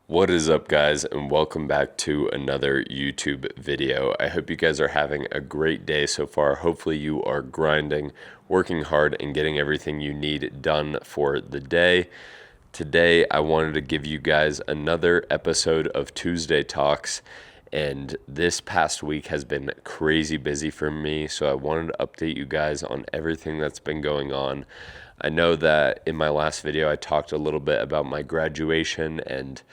What is up, guys, and welcome back to another YouTube video. I hope you guys are having a great day so far. Hopefully you are grinding, working hard, and getting everything you need done for the day. Today, I wanted to give you guys another episode of Tuesday Talks, and this past week has been crazy busy for me, so I wanted to update you guys on everything that's been going on. I know that in my last video, I talked a little bit about my graduation and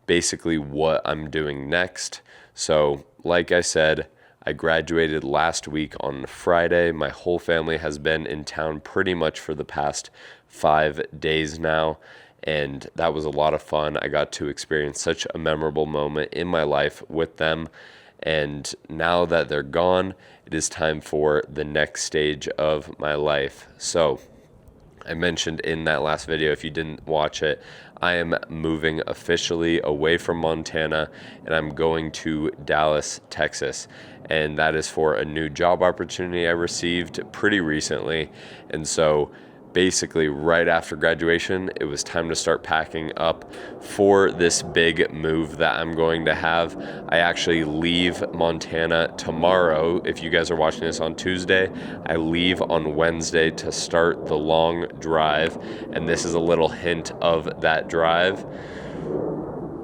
basically what I'm doing next. So, like I said, I graduated last week on Friday. My whole family has been in town pretty much for the past 5 days now, and that was a lot of fun. I got to experience such a memorable moment in my life with them, and now that they're gone, it is time for the next stage of my life. So, I mentioned in that last video, if you didn't watch it, I am moving officially away from Montana and I'm going to Dallas, Texas. And that is for a new job opportunity I received pretty recently. And so basically right after graduation, it was time to start packing up for this big move that I'm going to have. I actually leave Montana tomorrow. If you guys are watching this on Tuesday, I leave on Wednesday to start the long drive, and this is a little hint of that drive.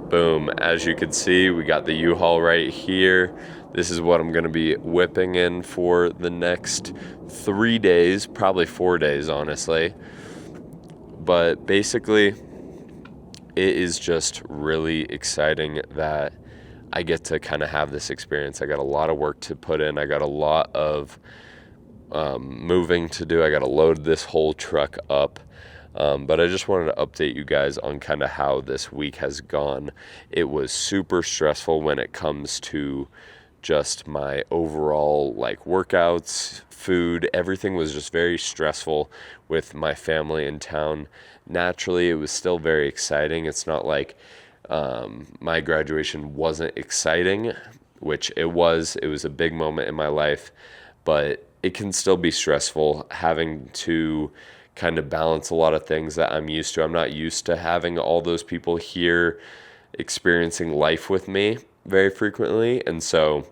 Boom, as you can see, we got the U-Haul right here. This is what I'm going to be whipping in for the next 3 days, probably 4 days, honestly. But basically, it is just really exciting that I get to kind of have this experience. I got a lot of work to put in. I got a lot of moving to do. I got to load this whole truck up. But I just wanted to update you guys on kind of how this week has gone. It was super stressful when it comes to just my overall workouts, food, everything was just very stressful with my family in town. Naturally, it was still very exciting. It's not like my graduation wasn't exciting, which it was. It was a big moment in my life, but it can still be stressful having to kind of balance a lot of things that I'm used to. I'm not used to having all those people here experiencing life with me very frequently. And so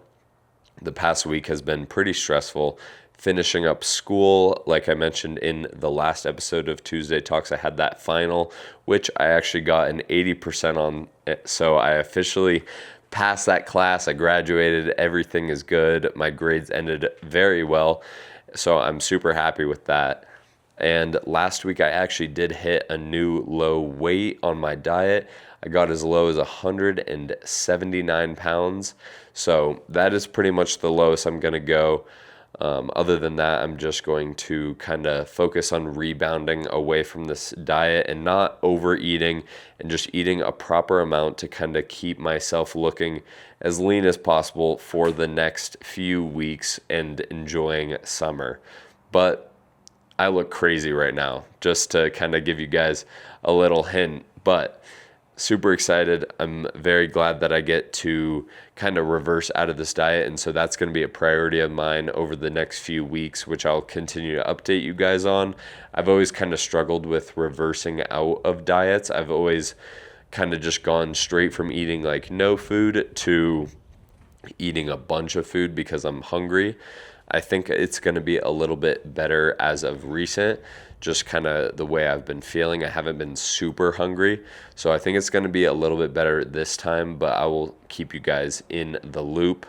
the past week has been pretty stressful. Finishing up school, like I mentioned in the last episode of Tuesday Talks, I had that final, which I actually got an 80% on it. So I officially passed that class. I graduated. Everything is good. My grades ended very well. So I'm super happy with that. And last week, I actually did hit a new low weight on my diet. I got as low as 179 pounds. So that is pretty much the lowest I'm going to go. Other than that, I'm just going to kind of focus on rebounding away from this diet and not overeating and just eating a proper amount to kind of keep myself looking as lean as possible for the next few weeks and enjoying summer. But I look crazy right now, just to kind of give you guys a little hint, but super excited. I'm very glad that I get to kind of reverse out of this diet, and so that's going to be a priority of mine over the next few weeks, which I'll continue to update you guys on. I've always kind of struggled with reversing out of diets. I've always kind of just gone straight from eating no food to eating a bunch of food because I'm hungry. I think it's going to be a little bit better as of recent, just kind of the way I've been feeling. I haven't been super hungry, so I think it's going to be a little bit better this time, but I will keep you guys in the loop.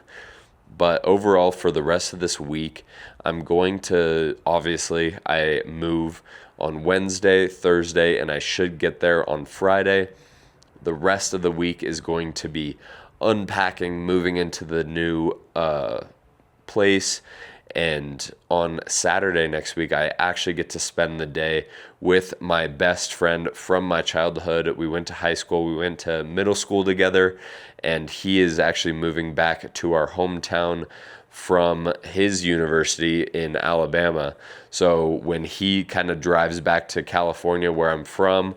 But overall, for the rest of this week, I'm going to, obviously, I move on Wednesday, Thursday, and I should get there on Friday. The rest of the week is going to be unpacking, moving into the new place. And on Saturday next week, I actually get to spend the day with my best friend from my childhood. We went to high school, we went to middle school together, and he is actually moving back to our hometown from his university in Alabama. So when he kind of drives back to California, where I'm from,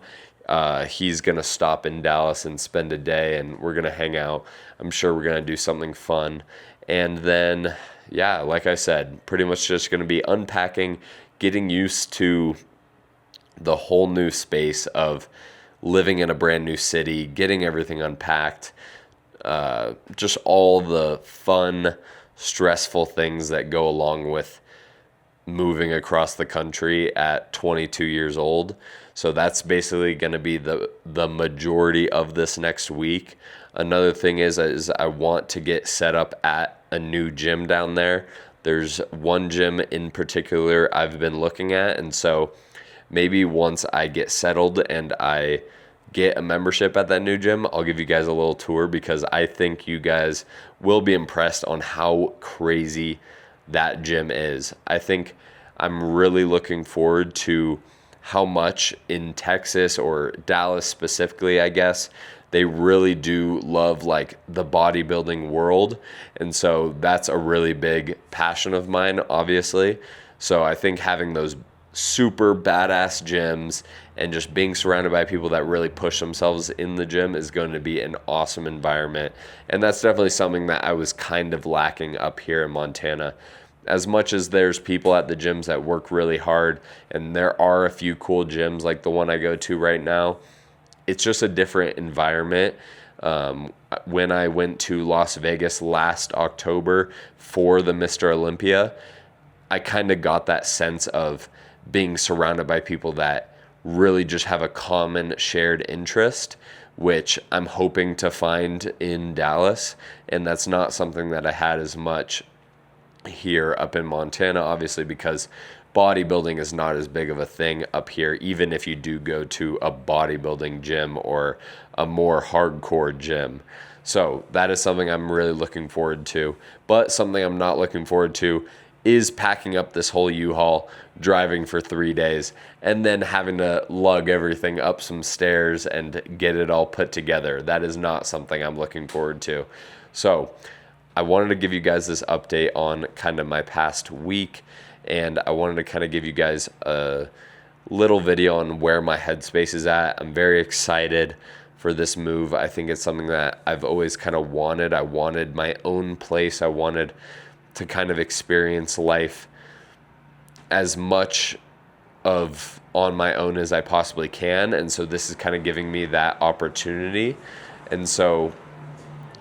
he's going to stop in Dallas and spend a day, and we're going to hang out. I'm sure we're going to do something fun. And then, yeah, like I said, pretty much just going to be unpacking, getting used to the whole new space of living in a brand new city, getting everything unpacked, just all the fun, stressful things that go along with moving across the country at 22 years old. So that's basically going to be the majority of this next week. Another thing is I want to get set up at a new gym down there. There's one gym in particular I've been looking at, and so maybe once I get settled and I get a membership at that new gym, I'll give you guys a little tour, because I think you guys will be impressed on how crazy that gym is. I think I'm really looking forward to how much in Texas, or Dallas specifically, I guess, they really do love like the bodybuilding world. And so that's a really big passion of mine, obviously. So I think having those super badass gyms and just being surrounded by people that really push themselves in the gym is going to be an awesome environment. And that's definitely something that I was kind of lacking up here in Montana. As much as there's people at the gyms that work really hard, and there are a few cool gyms like the one I go to right now, it's just a different environment. When I went to Las Vegas last October for the Mr. Olympia, I kind of got that sense of being surrounded by people that really just have a common shared interest, which I'm hoping to find in Dallas. And that's not something that I had as much here up in Montana, obviously, because bodybuilding is not as big of a thing up here, even if you do go to a bodybuilding gym or a more hardcore gym. So that is something I'm really looking forward to. But something I'm not looking forward to is packing up this whole U-Haul, driving for 3 days, and then having to lug everything up some stairs and get it all put together. That is not something I'm looking forward to. So I wanted to give you guys this update on kind of my past week, and I wanted to kind of give you guys a little video on where my headspace is at. I'm very excited for this move. I think it's something that I've always kind of wanted. I wanted my own place. I wanted to kind of experience life as much of on my own as I possibly can, and so this is kind of giving me that opportunity. And so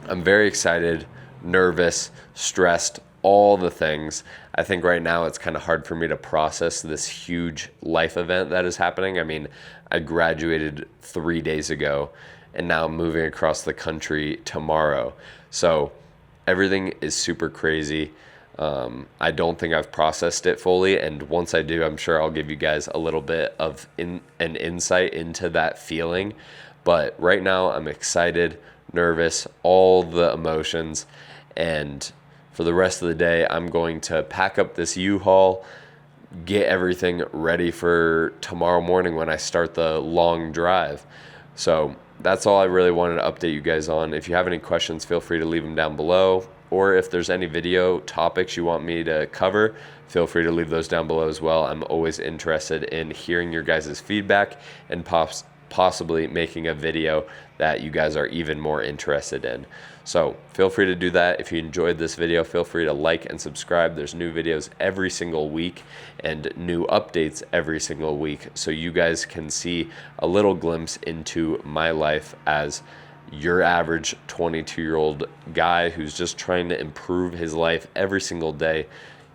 I'm very excited, nervous, stressed, all the things. I think right now it's kind of hard for me to process this huge life event that is happening. I mean, I graduated 3 days ago, and now I'm moving across the country tomorrow. So everything is super crazy. I don't think I've processed it fully, and once I do, I'm sure I'll give you guys a little bit of an insight into that feeling. But right now I'm excited, nervous, all the emotions, and for the rest of the day, I'm going to pack up this U-Haul, get everything ready for tomorrow morning when I start the long drive. So that's all I really wanted to update you guys on. If you have any questions, feel free to leave them down below. Or if there's any video topics you want me to cover, feel free to leave those down below as well. I'm always interested in hearing your guys' feedback and possibly making a video that you guys are even more interested in. So feel free to do that. If you enjoyed this video, feel free to like and subscribe. There's new videos every single week and new updates every single week, so you guys can see a little glimpse into my life as your average 22-year-old guy who's just trying to improve his life every single day,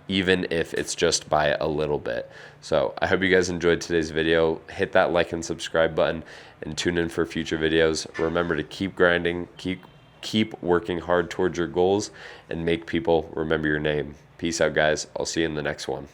even if it's just by a little bit. So I hope you guys enjoyed today's video. Hit that like and subscribe button and tune in for future videos. Remember to keep grinding, keep working hard towards your goals, and make people remember your name. Peace out, guys. I'll see you in the next one.